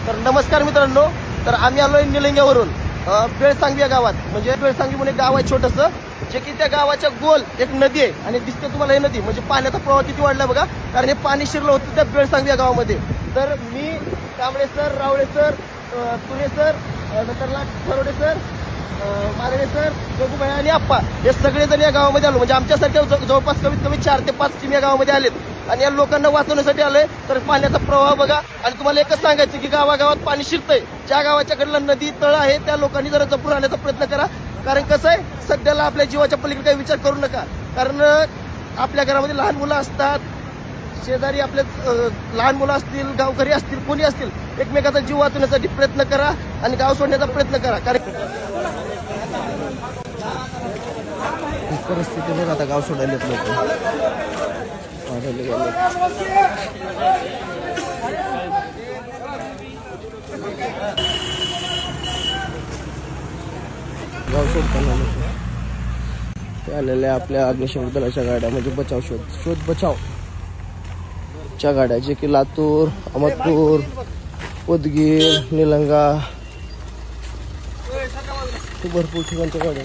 तर नमस्कार मित्रांनो, तर आम्ही आलोय निलंग्यावरून बेळसांगवी या गावात. म्हणजे बेळसांगवी म्हणून एक गाव आहे छोटंसं, जे की त्या गावाच्या गोल एक नदी आहे आणि दिसते तुम्हाला ही नदी. म्हणजे पाण्याचा प्रवाह किती वाढला बघा, कारण हे पाणी शिरलं होतं त्या बेळसांगवी या गावामध्ये. तर मी कांबळे सर, रावळे सर, तुरे सर, नंतर खरोडे सर, मारणे सर, जोगूबाई आणि आप्पा हे सगळेजण या गावामध्ये आलो. म्हणजे आमच्यासारख्या जवळपास कमीत कमी 4 ते 5 टीम या गावामध्ये आलेत आणि या लोकांना वाचवण्यासाठी आलोय. तर पाण्याचा प्रवाह बघा, आणि तुम्हाला एकच सांगायचं की गावागावात पाणी शिरतंय. ज्या गावाच्या कडला नदी तळ आहे त्या लोकांनी जरा जपून राहण्याचा प्रयत्न करा. कारण कसं आहे, सध्याला आपल्या जीवाच्या पलीकडे काही विचार करू नका. कारण आपल्या घरामध्ये लहान मुलं असतात, शेजारी आपले लहान मुलं असतील, गावकरी असतील, कोणी असतील, एकमेकाचा जीव वाचवण्यासाठी प्रयत्न करा आणि गाव सोडण्याचा प्रयत्न करा. कारण परिस्थितीने आता गाव सोडायला लोक गाव सोडताना ते आलेल्या आपल्या अग्निशमन दलाच्या गाड्या, म्हणजे बचाव शोध बचावच्या गाड्या, जे की लातूर, अहमदपूर, उदगीर, निलंगा भरपूर ठिकाणच्या गाड्या.